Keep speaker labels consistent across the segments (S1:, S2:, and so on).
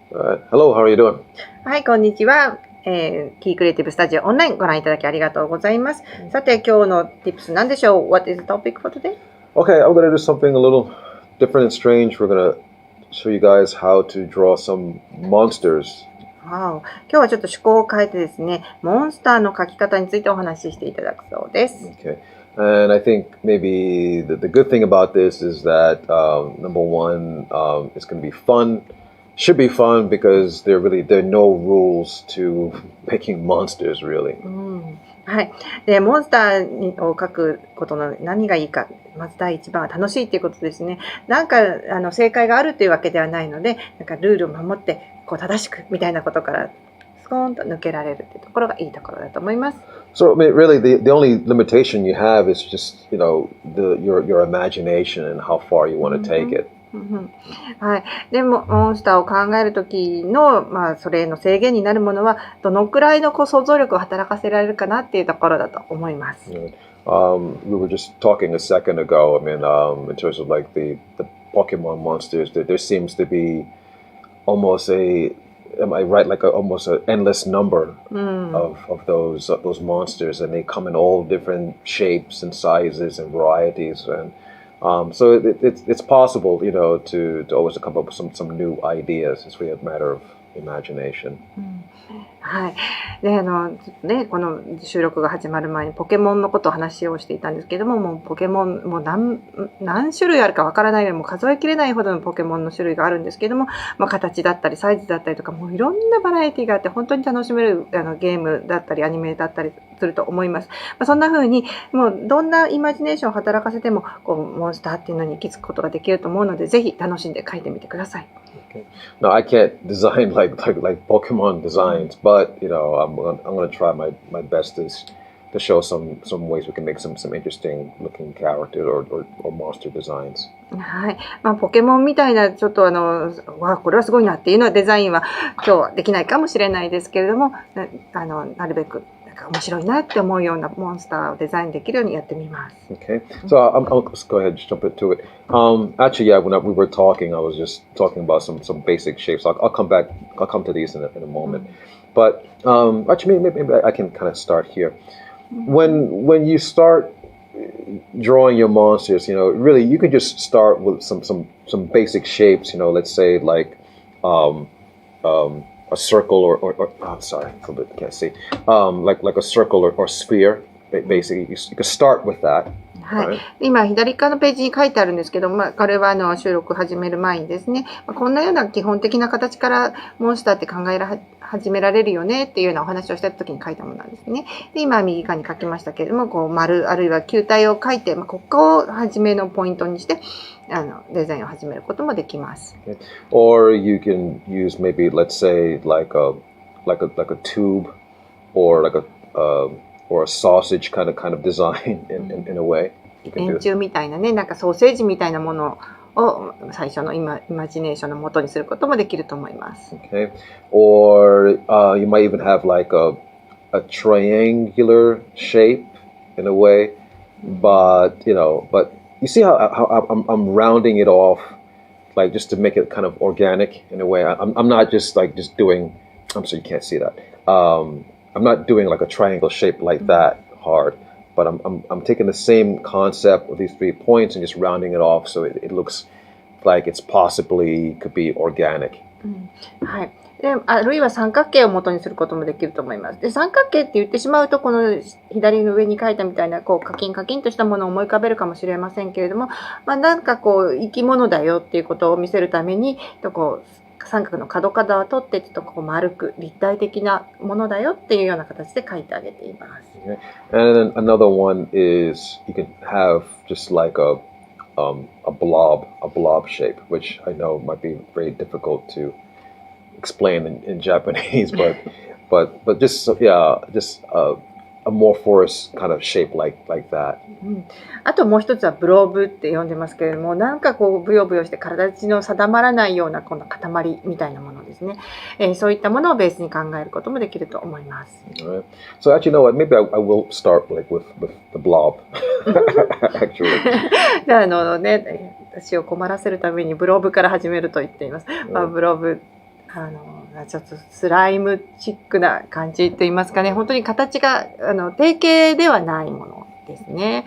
S1: Hello, how are you doing?
S2: はい、こんにちは。キークリエイティブスタジオオンラインご覧いただきありがとうございます。さて、今日の Tips 何でしょう？ What is the topic for today?
S1: Okay, I'm going to do something a little different and strange. We're going to show you guys how to draw some monsters.
S2: 今日はちょっと趣向を変えてですね、モンスターの描き方についてお話ししていただくそうです。
S1: Okay, and I think maybe the good thing about this is that number one, it's going to be fun. Should be fun because there are no rules to making monsters, really.
S2: はい。で、モンスターを描くことの何がいいか、まず第一番は楽しいっていうことですね。なんか正解があるというわけではないので、なんかルールを守ってこう正しくみたいなことからスコーンと抜けられるっていうところがいいところだと思います。
S1: So, I mean, really, the only limitation you have is just, your imagination and how far you want to take it.
S2: はい、でもモンスターを考える時の、それの制限になるものはどのくらいの想像力を働かせられるかなっていうところだと思います。
S1: We were just talking a second ago. I mean, in terms of like the Pokemon monsters, there seems to be almost am I right? Like almost an endless number of those monsters, and they come in all different shapes and sizes and varieties, and so it's possible, to always come up with some new ideas. It's really a matter of imagination.
S2: はい。で、この収録が始まる前にポケモンのことを話をしていたんですけども、もうポケモンもう何種類あるかわからないようにも数えきれないほどのポケモンの種類があるんですけども、形だったりサイズだったりとか、もういろんなバラエティがあって本当に楽しめるゲームだったりアニメだったりすると思います。そんな風にもうどんなイマジネーションを働かせてもモンスターっていうのに行き着くことができると思うので、ぜひ楽しんで描いてみてください。
S1: No, I can't design like Pokemon designs, but I'm going to try my best to show some ways we can make some interesting looking characters or monster designs.
S2: はい。ポケモンみたいなちょっとこれはすごいなっていうのはデザインは今日はできないかもしれないですけれども、なるべく面白いなって思うようなモンスターをデザインできるようにやってみます。
S1: Okay, so I'll just go ahead and jump into it. Actually, yeah, when we were talking, I was just talking about some basic shapes. I'll come back. I'll come to these in a moment. But actually, maybe I can kind of start here. When you start drawing your monsters, really you can just start with some basic shapes. Let's say like a circle or I'm sorry, a little bit can't see. Like a circle or sphere. Basically, you can start with that.
S2: はい、今左側のページに書いてあるんですけど、これは収録始める前にですね、こんなような基本的な形からモンスターって始められるよねっていうようなお話をした時に書いたものなんですね。で、今右側に書きましたけれども、丸あるいは球体を書いて、ここを初めのポイントにしてデザインを始めることもできます。
S1: Or you can use maybe let's say like a tube or like or a sausage kind of design in a way.
S2: 円柱みたいなね、なんかソーセージみたいなものを最初のイマジネーションの元にすることもできると思います。
S1: Okay. Or you might even have like a triangular shape in a way, but you see how I'm rounding it off, like just to make it kind of organic in a way. I'm not just doing. I'm sorry, you can't see that. I'm not doing like a triangle shape like that hard, but I'm taking the same concept of these 3 points and just rounding it off so it looks like it's possibly could be organic.
S2: はい。で、あるいは三角形を元にすることもできると思います。で、三角形って言ってしまうと、この左の上に書いたみたいな、カキンとしたものを思い浮かべるかもしれませんけれども、なんか生き物だよっていうことを見せるために、三角の角々を取ってちょっと丸く立体的なものだよっていうような形で書いてあげています。
S1: Okay. And then another one is you can have just like a blob shape, which I know might be very difficult to explain in Japanese, but just amorphous kind of shape like that.
S2: あともう一つはブローブって呼んでますけれども、なんかブヨブヨして形の定まらないようなこの塊みたいなものですね。そういったものをベースに考えることもできると思います。
S1: Right. So actually, no, maybe I will start like with the blob. Actually.
S2: じゃあ私を困らせるためにブローブから始めると言っています。ブローブ。ちょっとスライムチックな感じと言いますかね、本当に形が定型ではないものですね。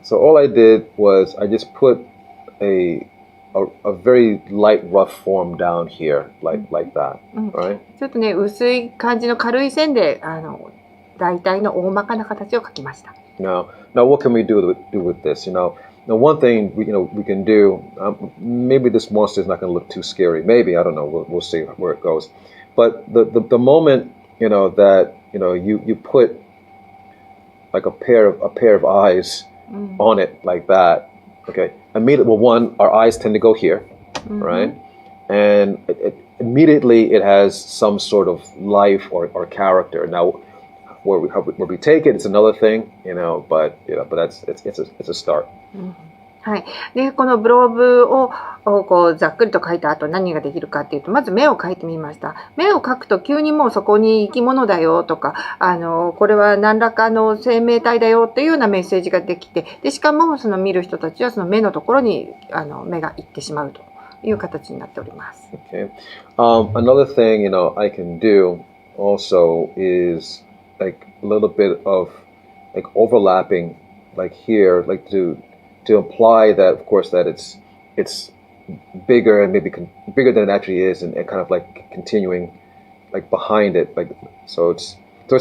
S1: So all I did was I just put a very light rough form down here, like that, right?
S2: ちょっとね、薄い感じの軽い線で大体の大まかな形を描きました。
S1: Now what can we do with this? Now one thing we can do. Maybe this monster is not going to look too scary. Maybe, I don't know. We'll see where it goes. But the moment that you put like a pair of eyes on it like that. Okay. Immediately, well, one, our eyes tend to go here, right? And immediately it has some sort of life or character. Now, where we take it, it's another thing, but that's it's a start.
S2: はい、でこのブログをこうざっくりと描いた後何ができるかっていうと、まず目を描いてみました。目を描くと急にもうそこに生き物だよとかこれは何らかの生命体だよっていうようなメッセージができて、でしかもその見る人たちはその目のところに目が行ってしまうという形になっております。
S1: Okay. Another thing I can do also is like a little bit of like overlapping like here, like to imply that of course that it's bigger and maybe bigger than it actually is, and kind of like continuing like behind it, like so it's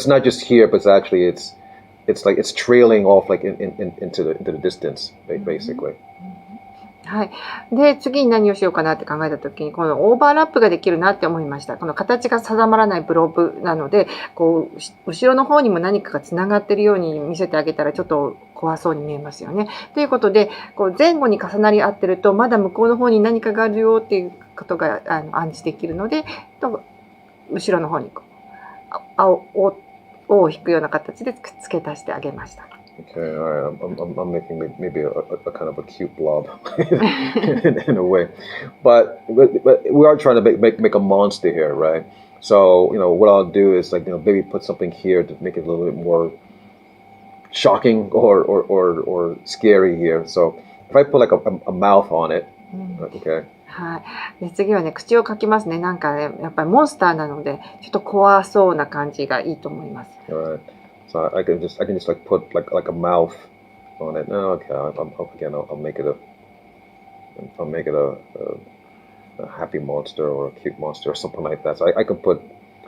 S1: not just here, but it's like it's trailing off like into the distance basically.
S2: はい、で次に何をしようかなって考えた時に、このオーバーラップができるなって思いました。この形が定まらないブログなので、こう後ろの方にも何かがつながっているように見せてあげたらちょっと怖そうに見えますよね。ということで、こう前後に重なり合ってるとまだ向こうの方に何かがあるよっていうことが暗示できるので、後ろの方にこう尾を引くような形で付け足してあげました。
S1: Okay, all right. I'm making maybe a kind of a cute blob in a way, but we are trying to make a monster here, right? So what I'll do is like maybe put something here to make it a little bit more shocking or scary here. So if I put like a mouth on it, okay. はい。
S2: で次はね、口を描きますね。なんかね、やっぱりモンスターなのでちょっと怖そうな感じがいいと思います。
S1: All right. So I can just like put like a mouth on it. No, okay. I'll make it a happy monster or a cute monster or something like that. So I can put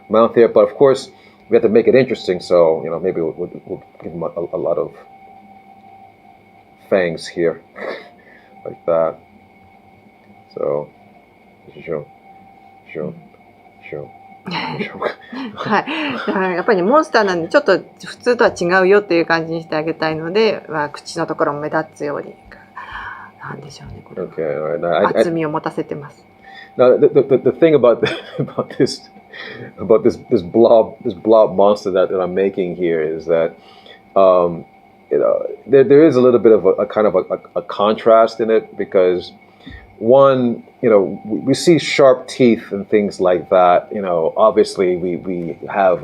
S1: mouth here, but of course we have to make it interesting. So maybe we'll give him a lot of fangs here, like that. So show.
S2: はい、だからやっぱりモンスターなんでちょっと普通とは違うよっていう感じにしてあげたいので、口のところも目立つようになんでしょうね、これは厚みを持たせてます。
S1: Now the thing about this blob monster that I'm making here is that there is a little bit of a kind of a contrast in it, because one, we see sharp teeth and things like that. Obviously we have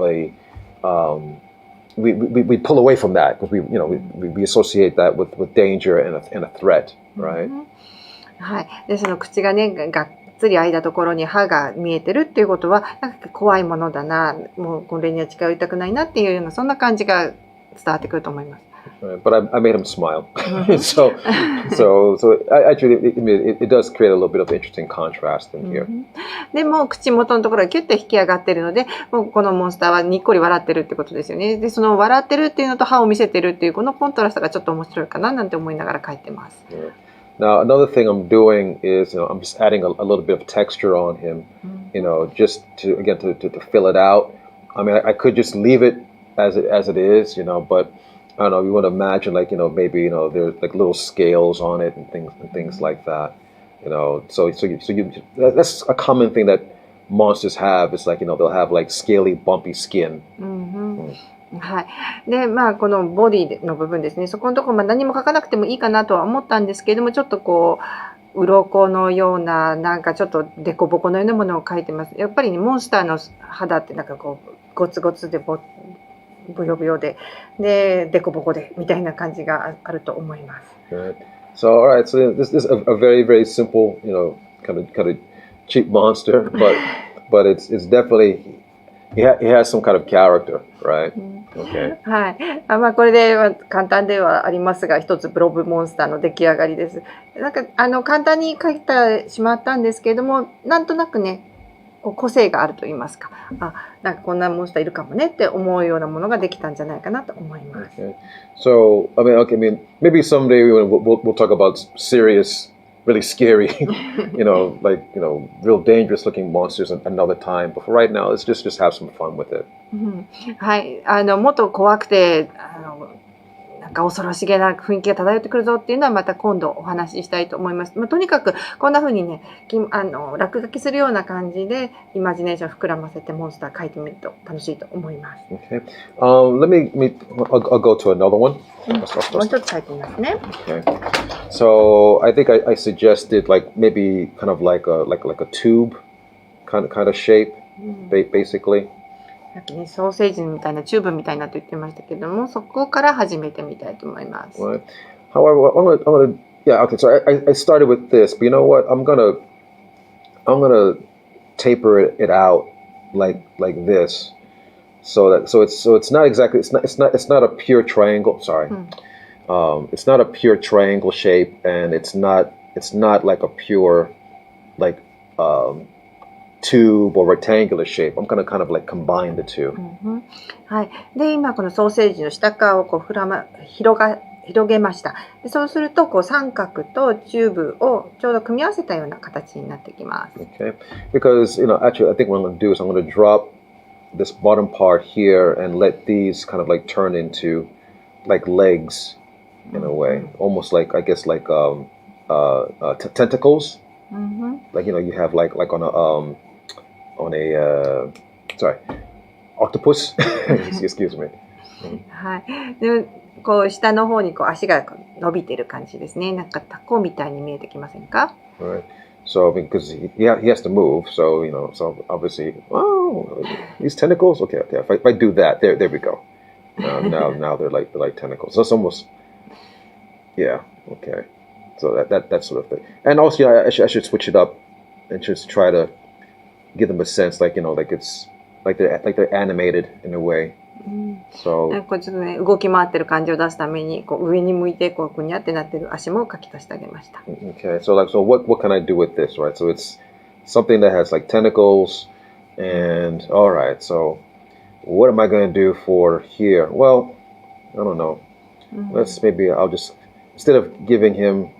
S1: we pull away from that because we associate that with danger and a threat, right?
S2: はい。でその口がねがっつり開いたところに歯が見えてるっていうことは、なんか怖いものだな、もうこれには近寄りたくないなっていうようなそんな感じが伝わってくると思います。
S1: But I made him smile, so actually it does create a little bit of interesting contrast in here.
S2: でも口元のところがキュッと引き上がっているので、もうこのモンスターはにっこり笑ってるってことですよね。でその笑ってるっていうのと歯を見せてるっていうこのコントラストがちょっと面白いかななんて思いながら描いてます。
S1: Now another thing I'm doing is I'm just adding a little bit of texture on him, just to fill it out. I mean I could just leave it as it is, but I don't know. You want to imagine like maybe there's like little scales on it and things like that. So that's a common thing that monsters have. It's like they'll have like scaly, bumpy skin.
S2: はい。でこのボディの部分ですね。そこのところ何も描かなくてもいいかなとは思ったんですけれども、ちょっとこう鱗のようななんかちょっとデコボコのようなものを描いてます。やっぱりねモンスターの肌ってなんかこうゴツゴツでブヨブヨでデコボコでみたいな感じがあると思います。
S1: So all right, so this is a very very simple kind of cheap monster, but it's definitely he has some kind of character, right? Okay.
S2: はい。まあこれでは簡単ではありますが、一つブロブモンスターの出来上がりです。なんか簡単に描いてしまったんですけれども、なんとなくね、こう個性があると言いますか、なんかこんなモンスターいるかもねって思うようなものができたんじゃないかなと思います。
S1: Okay. So I mean, maybe someday we'll talk about serious, really scary, real dangerous looking monsters another time. But for right now, let's just have some fun with it.
S2: はい、もっと怖くてなんか恐ろしげな雰囲気が漂ってくるぞっていうのはまた今度お話ししたいと思います。とにかくこんな風にね、落書きするような感じでイマジネーション膨らませてモンスター描いてみると楽しいと思います。
S1: Okay. I'll go to another one.
S2: もう一つ描いてみますね。
S1: Okay. So I think I suggested like maybe kind of like a tube kind of shape, basically.
S2: さっきね、ソーセージみたいなチューブみたいなと言ってましたけども、そこから始めてみたいと思います。
S1: Right. However, okay. So I started with this, but you know what? I'm gonna taper it out like this, so it's not exactly it's not a pure triangle. Sorry, it's not a pure triangle shape, and it's not like a pure like tube or rectangular shape. I'm gonna kind of like combine the two.
S2: はい。で、今このソーセージの下側をこう広げました。でそうするとこう三角とチューブをちょうど組み合わせたような形になってきます。
S1: Okay, because actually, I think what I'm going to do is I'm going to drop this bottom part here and let these kind of like turn into like legs in a way, almost like I guess like tentacles. Like you have like on a sorry, octopus. Excuse me.
S2: はい。で、こう下の方にこう足が伸びてる感じですね。なんかタコみたいに見えてきませんか？
S1: Right. So because he has to move, so so obviously, these tentacles. Okay. If I do that, there we go. Now they're like tentacles. So it's almost, yeah. Okay. So that sort of thing. And also, I should switch it up and just try to give them a sense, like like it's like they're animated in a way. So
S2: こうちょっとね動き回ってる感じを出すためにこう上に向いてこうぐにゃってなってる足も描き足してあげました。
S1: Okay, so what can I do with this, right? So it's something that has like tentacles, and all right. So what am I going to do for here? Well, I don't know. I'll just instead of giving him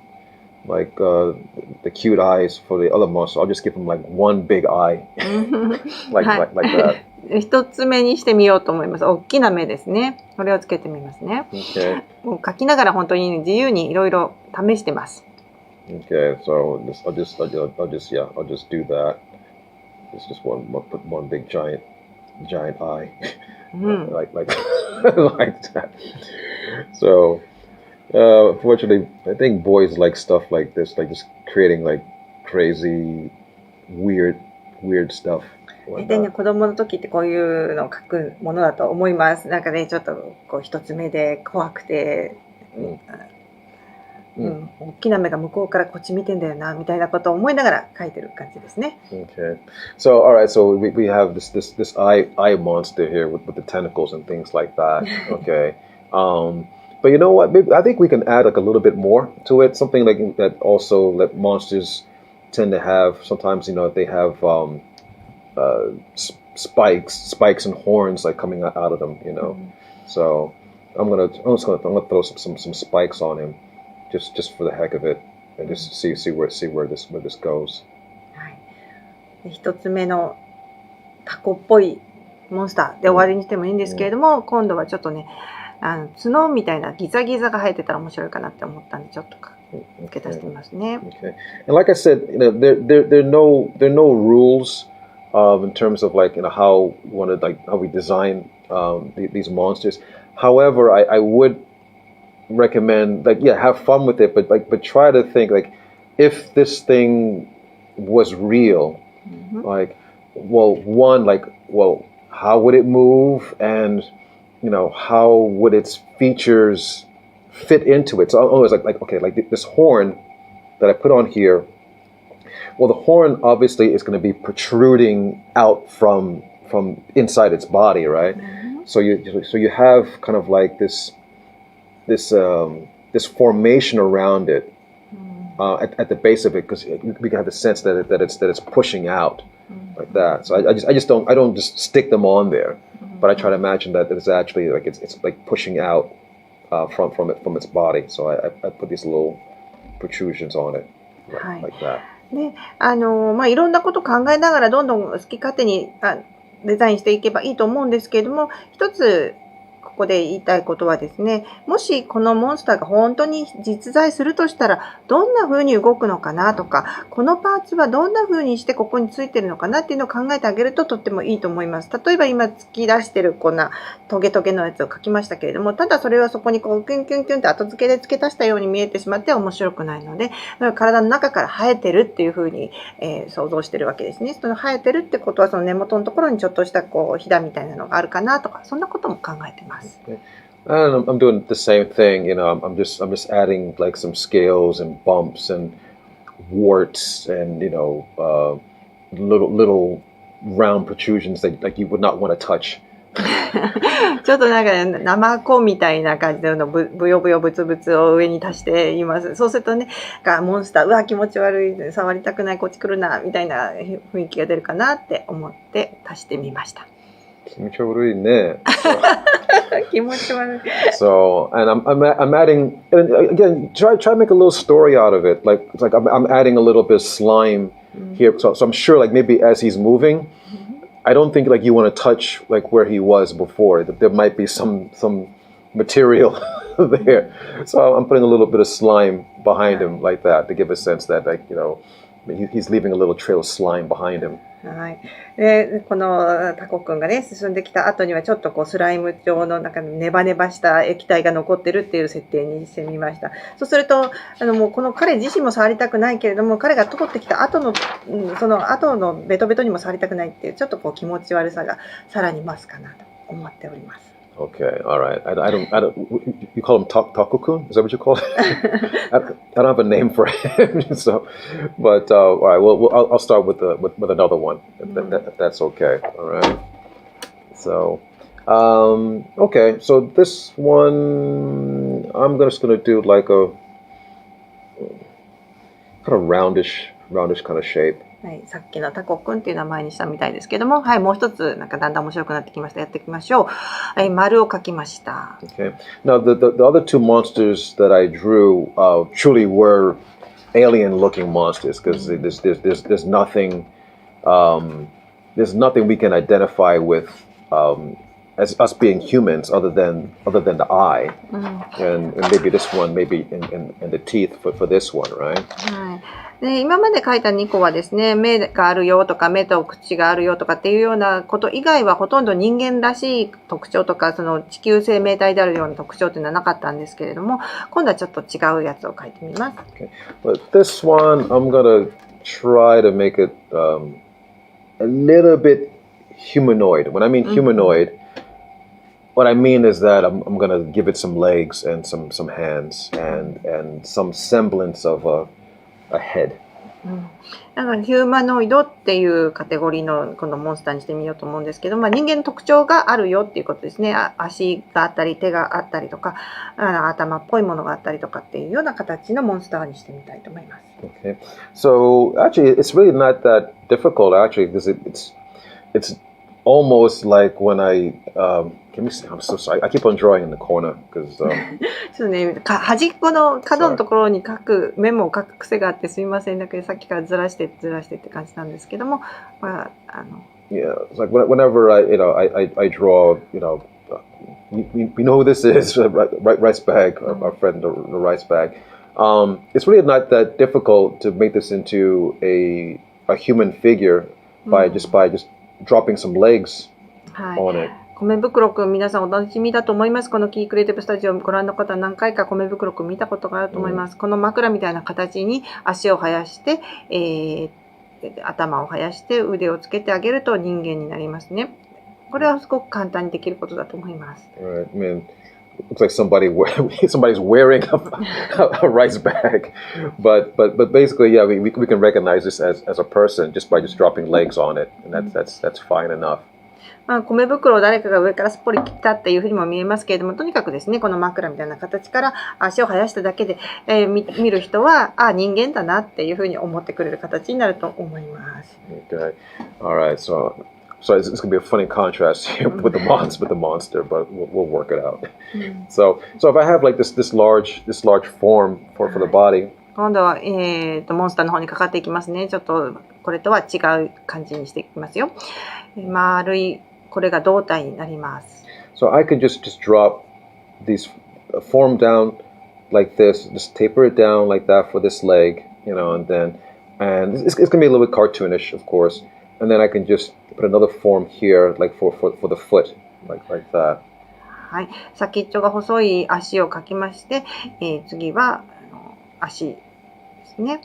S1: like the cute eyes for the other monster, I'll just give him like one big eye, like that.
S2: 一つ目にしてみようと思います。大きな目ですね。これをつけてみますね。
S1: Okay.
S2: もう描きながら本当に自由にいろいろ試してます。
S1: Okay, so I'll just do that. Just put one big giant eye, like like that. So. Fortunately, I think boys like stuff like this, like just creating like crazy, weird stuff.
S2: でね、子供の時ってこういうのを描くものだと思います。なんかね、ちょっとこう一つ目で怖くて、大きな目が向こうからこっち見てんだよなみたいなことを思いながら描いてる感じですね。
S1: Okay, so all right, so we have this eye monster here with the tentacles and things like that. Okay. But you know what? Maybe, I think we can add like a little bit more to it. Something like that also that monsters tend to have. Sometimes they have spikes and horns like coming out of them. So I'm gonna throw some spikes on him, just for the heck of it, and just see where this goes.
S2: はい。一つ目のタコっぽいモンスターで終わりにしてもいいんですけれども、今度はちょっとね。角みたいなギザギザが生えてたら面白いかなって思ったんでちょっと付け足してみますね。
S1: Okay. And like I said, there are no rules in terms of like how we design these monsters. However, I would recommend have fun with it, but try to think like if this thing was real, like how would it move and how would its features fit into it? So always like okay, like this horn that I put on here, well, the horn obviously is going to be protruding out from inside its body, right? So you have kind of like this formation around it at the base of it, because we can have the sense that it's pushing out like that. So I don't just stick them on there, but I try to imagine that it's actually like it's like pushing out from its body. So I put these little protrusions on it like that.
S2: で、いろんなことを考えながらどんどん好き勝手にデザインしていけばいいと思うんですけれども、一つここで言いたいことはですね、もしこのモンスターが本当に実在するとしたらどんな風に動くのかなとか、このパーツはどんな風にしてここについてるのかなっていうのを考えてあげるととってもいいと思います。例えば今突き出してるこんなトゲトゲのやつを描きましたけれども、ただそれはそこにこうキュンキュンキュンって後付けで付け足したように見えてしまって面白くないので、体の中から生えてるっていう風に、想像してるわけですね。その生えてるってことはその根元のところにちょっとしたこうひだみたいなのがあるかなとか、そんなことも考えてます。
S1: And I'm doing the same thing, I'm just adding like some scales and bumps and warts and little round protrusions that like you would not want to touch.
S2: ちょっとなんか生子みたいな感じでブヨブヨブツブツを上に足しています。そうするとね、モンスター、うわ気持ち悪い、触りたくない、こっち来るなみたいな雰囲気が出るかなって思って足してみました。
S1: 気持ち悪いね。
S2: 気持ち悪い。
S1: So, and I'm adding, and again, try to make a little story out of it. Like it's like I'm adding a little bit of slime here. So I'm sure like maybe as he's moving, I don't think like you want to touch like where he was before. There might be some material there. So I'm putting a little bit of slime behind him like that to give a sense that like he's leaving a little trail of slime behind him.
S2: はい、でこのタコくんがね進んできた後にはちょっとこうスライム状の中のネバネバした液体が残ってるっていう設定にしてみました。そうするともうこの彼自身も触りたくないけれども、彼が通ってきた後のその後のベトベトにも触りたくないっていうちょっとこう気持ち悪さがさらに増すかなと思っております。
S1: Okay, all right. I don't. You call him Taco-kun? Is that what you call it? I don't have a name for him. So, but all right. Well, I'll start with another one, if that's okay. All right. So, okay. So this one, I'm just gonna do like a kind of roundish kind of shape.
S2: はい、さっきのタコくんっていう名前にしたみたいですけども、はい、もう一つなんかだんだん面白くなってきました。やっていきましょう。はい、丸を描きました。
S1: Okay. Now the other two monsters that I drew truly were alien-looking monsters because there's nothing we can identify with as us being humans other than the eye, and maybe this one, maybe in the teeth for this one, right?
S2: はい。で今まで描いた2個はですね、目があるよとか目と口があるよとかっていうようなこと以外はほとんど人間らしい特徴とかその地球生命体であるような特徴っていうのはなかったんですけれども、今度はちょっと違うやつを描いてみます。
S1: Okay. But this one, I'm gonna try to make it a little bit humanoid. When I mean humanoid, what I mean is that I'm gonna give it some legs and some hands and some semblance of a head.
S2: だからヒューマノイドっていうカテゴリーのこのモンスターにしてみようと思うんですけど、人間の特徴があるよっていうことですね。足があったり手があったりとか頭っぽいものがあったりとかっていうような形のモンスターにしてみたいと思います。
S1: Okay. So actually it's really not that difficult actually because it's almost like when let me see. I'm so sorry. I keep on drawing in the corner because.
S2: そうね、端っこの角のところにメモを書く癖があってすみません。だけどさっきからずらしてって感じなんですけども、
S1: Yeah, it's like whenever I draw, we know who this is, rice bag, our friend the rice bag. It's really not that difficult to make this into a human figure by just dropping some legs on it.
S2: 米袋くん、皆さんおなじみだと思います。このキークリエイティブスタジオをご覧の方は何回か米袋くん見たことがあると思います。この枕みたいな形に足を生やして、頭を生やして腕をつけてあげると人間になりますね。これはすごく簡単にできることだと思います。
S1: Right. I mean, looks like somebody's wearing a rice bag, but basically, yeah, we can recognize this as a person just by just dropping legs on it, and that's fine enough.
S2: まあ、米袋を誰かが上からすっぽり切ったっていうふうにも見えますけれども、とにかくですね、この枕みたいな形から足を生やしただけで、見る人は、人間だなっていうふうに思ってくれる形になると思います。
S1: Okay. All right. So it's going to be a funny contrast here with the monster, but we'll work it out. So if I have like this large form for the body.
S2: 今度は、モンスターの方にかかっていきますね。ちょっとこれとは違う感じにしていきますよ。丸いこれが胴体になります。
S1: So I could just drop these form down like this, just taper it down like that for this leg, and it's going to be a little bit cartoonish, of course. And then I can just put another form here, like for the foot, like that.
S2: はい、先っちょが細い足を描きまして、次は足ですね。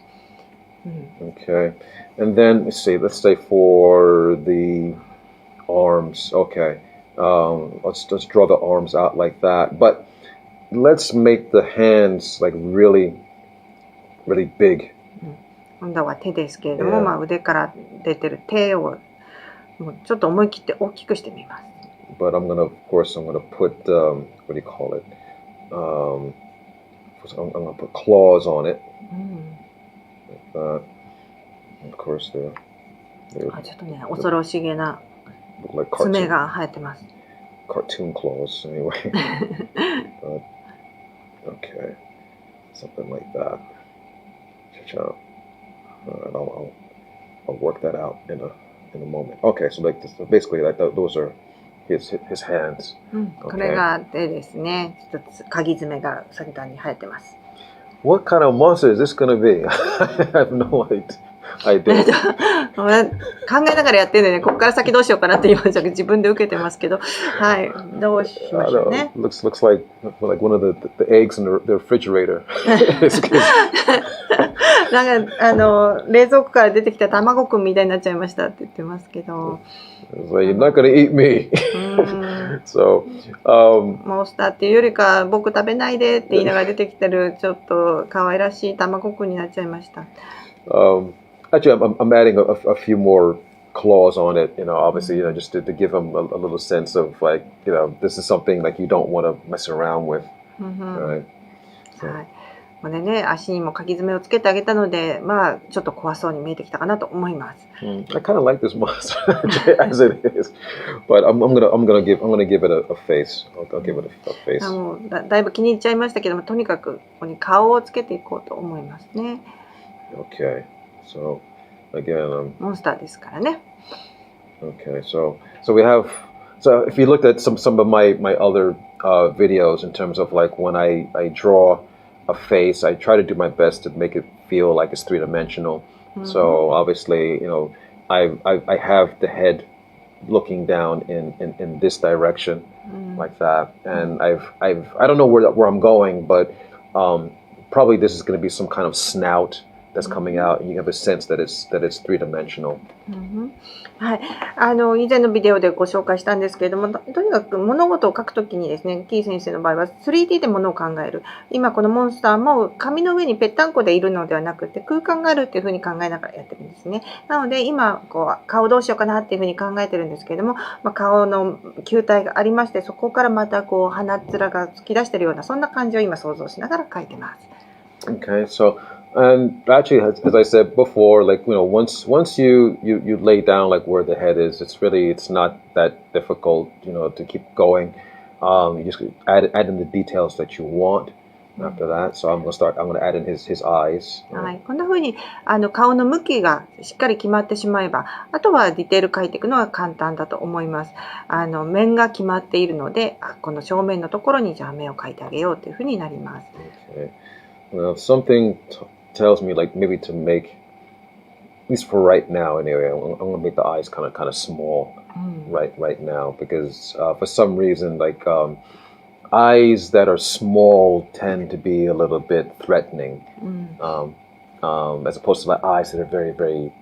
S1: Okay, and then let's say for the arms. Okay, let's draw the arms out like that. But let's make the hands like really big.
S2: 今度は手ですけれども、腕から出てる手をもうちょっと思い切って大きくしてみます。
S1: But of course, I'm gonna put what do you call it? I'm gonna put claws on it. Of course,
S2: ちょっとね、恐ろしげな爪が生えてます。
S1: Cartoon claws, anyway. Okay, something like that. And I'll work that out in a moment. Okay, so like this, basically, those are his hands.
S2: これが手ですね。一つ鍵爪が先端に生えてます。
S1: What kind of monster is this going to be? I have no idea.
S2: 考えながらやってるんでね、ここから先どうしようかなって今自分で受けてますけど、はい、どうしましょうね。
S1: Looks like one of the eggs in the refrigerator.
S2: なんか冷蔵庫から出てきた卵くんみたいになっちゃいましたって言ってますけど。
S1: So you're not gonna eat me. So,
S2: モンスターっていうよりか僕食べないでって言いながら出てきてるちょっと可愛らしい卵くんになっちゃいました。
S1: Actually, I'm adding a few more claws on it. Obviously, just to give them a little sense of like, this is something like you don't want to mess around with. Right?
S2: はい。これね、足にも鍵爪をつけてあげたので、まあちょっと怖そうに見えてきたかなと思います。
S1: I kind of like this monster as it is, but I'm gonna give it a face. I'll give it a face.
S2: もうだいぶ気に入っちゃいましたけども、とにかくここに顔をつけていこうと思いますね。
S1: Okay, so again,
S2: モンスターですからね。
S1: Okay, so we have. So if you looked at some of my other videos in terms of like when I draw a face, I try to do my best to make it feel like it's three-dimensional. So obviously, I have the head looking down in this direction, like that, and I don't know where I'm going, but probably this is going to be some kind of snout that's coming out, and you have a sense that it's three-dimensional.
S2: はい、以前のビデオでご紹介したんですけれども、とにかく物事を描くときにですね、キー先生の場合は 3D で物を考える。今このモンスターも紙の上にぺったんこでいるのではなくて空間があるっていうふうに考えながらやってるんですね。なので今顔どうしようかなっていうふうに考えてるんですけれども、顔の球体がありまして、そこからまた鼻っ面が突き出してるようなそんな感じを今想像しながら描いてます。
S1: Okay, so.And actually, as I said before, like once you lay down like where the head is, it's not that difficult, to keep going. You just add in the details that you want after that. So I'm gonna add in his eyes.
S2: はい、こんな風に顔の向きがしっかり決まってしまえば、あとはディテール描いていくのは簡単だと思います。面が決まっているので、この正面のところにじゃあ目を描いてあげようという風になります。
S1: Okay. Well, something tells me like maybe to make, at least for right now anyway, I'm gonna make the eyes kind of small right now because for some reason like eyes that are small tend to be a little bit threatening, as opposed to like eyes that are very very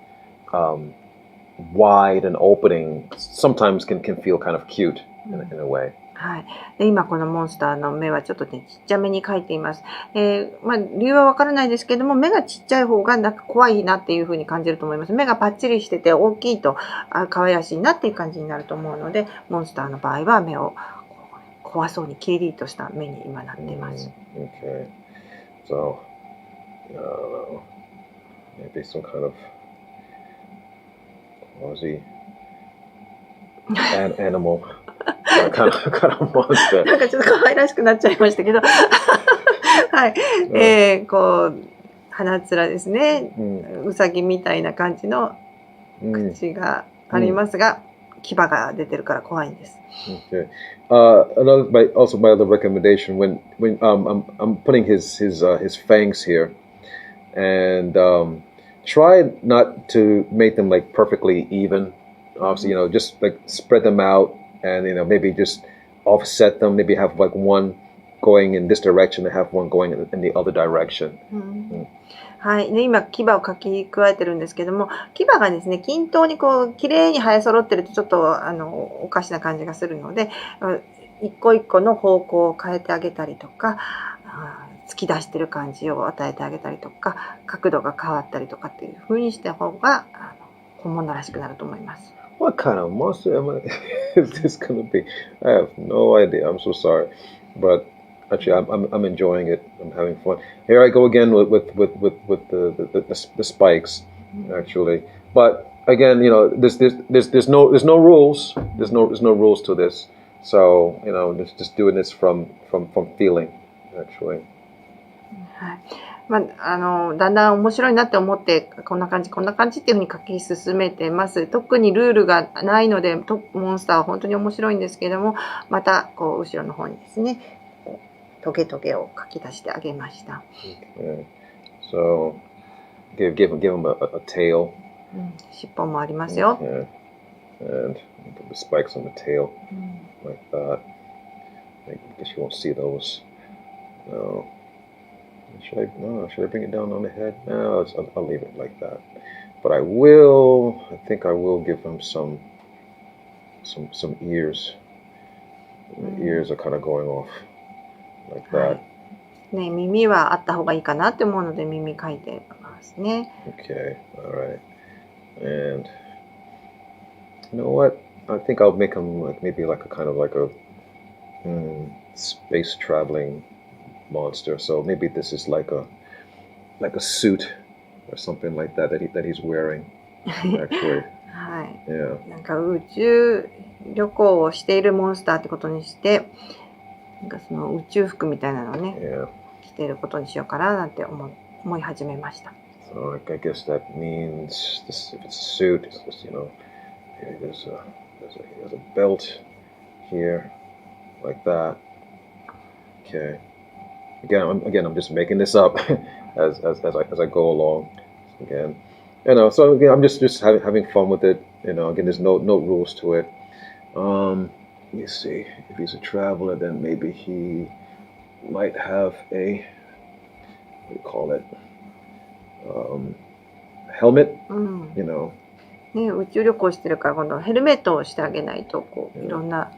S1: wide and opening sometimes can feel kind of cute in a way.
S2: はい、で今このモンスターの目はちょっとねちっちゃめに描いています。理由はわからないですけども、目がちっちゃい方がなんか怖いなっていう風に感じると思います。目がパッチリしてて大きいと可愛らしいなっていう感じになると思うので、モンスターの場合は目を怖そうにキリリとした目に今なっています。
S1: Okay. So, I don't know. Maybe some kind of quasi animal. kind of monster.
S2: なんかちょっと可愛らしくなっちゃいましたけど、はい、こう鼻面ですね、うさぎみたいな感じの口がありますが、牙が出てるから怖いんです。
S1: Okay. Also my other recommendation when I'm putting his fangs here, and try not to make them like perfectly even. Obviously, just like spread them out, and maybe just offset them. Maybe have like one going in this direction and have one going in the other direction.
S2: はい、で今牙を描き加えてるんですけども、牙がですね均等にこう綺麗に生え揃ってるとちょっとおかしな感じがするので、一個一個の方向を変えてあげたりとか、突き出してる感じを与えてあげたりとか、角度が変わったりとかっていう風にした方が本物らしくなると思います。
S1: What kind of monster is this gonna be? I have no idea. I'm so sorry, but actually, I'm enjoying it. I'm having fun. Here I go again with the spikes, actually. But again, there's no rules. There's no rules to this. So just doing this from feeling, actually.
S2: はい。だんだん面白いなって思ってこんな感じっていう風に書き進めてます。特にルールがないのでモンスターは本当に面白いんですけども、またこう後ろの方にですねトゲトゲを書き出してあげました。
S1: Okay. So give him a tail.
S2: 尻尾もありますよ。
S1: Okay. And put the spikes on the tail like that. I guess you won't see those. No. Should I bring it down on the head? No, I'll leave it like that. But I think I will give him some ears. The ears are kind of going off like that.
S2: ね、耳はあった方がいいかなって思うので耳描いてますね。
S1: Okay, all right. And you know what? I think I'll make him maybe like a kind of like a space traveling monster. So maybe this is like a suit or something like that he's wearing. Actually.
S2: はい。
S1: Yeah.
S2: なんか宇宙旅行をしているモンスターってことにして、なんかその宇宙服みたいなのをね、着ていることにしようかななんて思い始めました。
S1: So I guess that means this, if it's a suit, it's just there's a belt here like that. Okay. Again, I'm just making this up as I go along. Again, so again, I'm just having fun with it. Again, there's no rules to it. Let me see. If he's a traveler, then maybe he might have a what do you call it? Helmet.
S2: ね、宇宙旅行してるから今度ヘルメットをしてあげないといろんな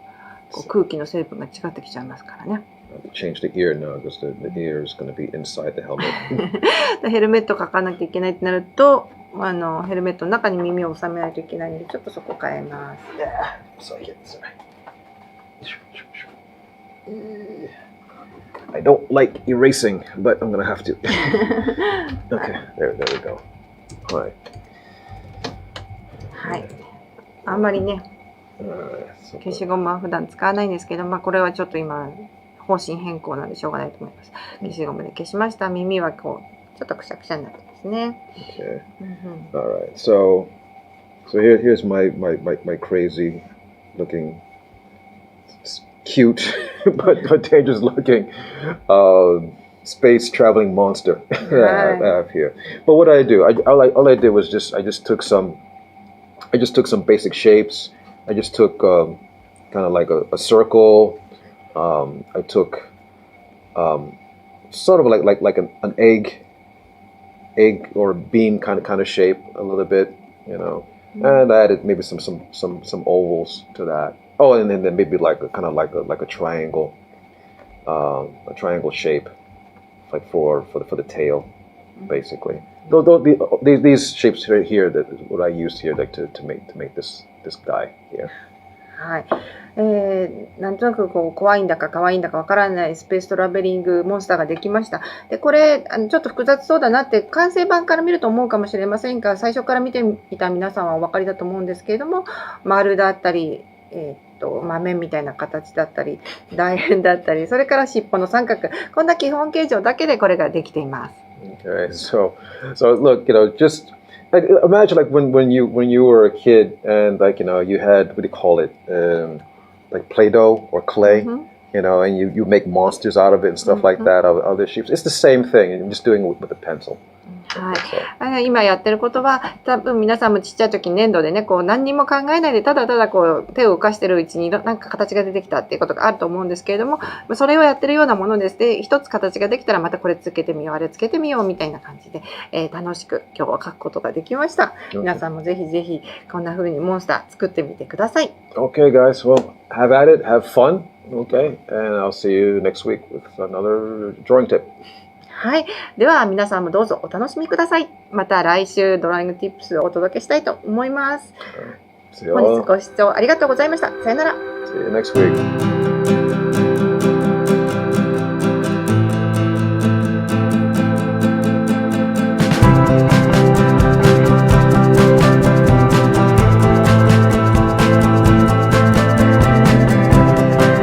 S2: 空気の成分が違ってきちゃいますからね。
S1: Change the ear now because the ear is going to be inside the helmet.
S2: ヘルメットかかなきゃいけないってなると、ヘルメットの中に耳を収めないといけないので、ちょっとそこ変えます。
S1: I don't like erasing, but I'm going to have to. Okay, there we go. はい。
S2: はい。あんまりね、消しゴムは普段使わないんですけど、これはちょっと今方針変更なんでしょうがないと思います。消しゴムで消しました。耳はちょっとくしゃくしゃになってますね。
S1: Okay. All right. So here's my crazy looking, cute but dangerous looking space traveling monster I have here. But what I do, all I did was I just took some basic shapes. I just took kind of like a circle. I took sort of like an egg or bean kind of shape a little bit, and I added maybe some ovals to that. Oh, and then maybe like a kind of like a triangle, a triangle shape, like for the tail, basically. These shapes right here that what I used here, like to make this guy here.
S2: はい。なんとなくこう怖いんだか可愛いんだかわからないスペーストラベリングモンスターができました。で、これちょっと複雑そうだなって完成版から見ると思うかもしれませんが、最初から見てみた皆さんはお分かりだと思うんですけれども、丸だったり、豆みたいな形だったり、楕円だったり、それから尻尾の三角、こんな基本形状だけでこれができています。
S1: Okay, so look, just like imagine like when you were a kid and like you had what do you call it, like Play-Doh or clay, and you make monsters out of it and stuff like that, other shapes. It's the same thing, and you're just doing it with a pencil.
S2: はい、今やってることは多分皆さんもちっちゃい時に粘土でねこう何にも考えないでただただこう手を動かしてるうちになんか形が出てきたっていうことがあると思うんですけれども、それをやってるようなものです。で一つ形ができたらまたこれつけてみようあれつけてみようみたいな感じで、楽しく今日は描くことができました。皆さんもぜひぜひこんな風にモンスター作ってみてください。
S1: Okay, guys, well, have at it, have fun, okay, and I'll see you next week with another drawing tip.
S2: はい。では皆さんもどうぞお楽しみください。また来週ドライングティップスをお届けしたいと思います。本日ご視聴ありがとうございました。さよなら。
S1: See you next week.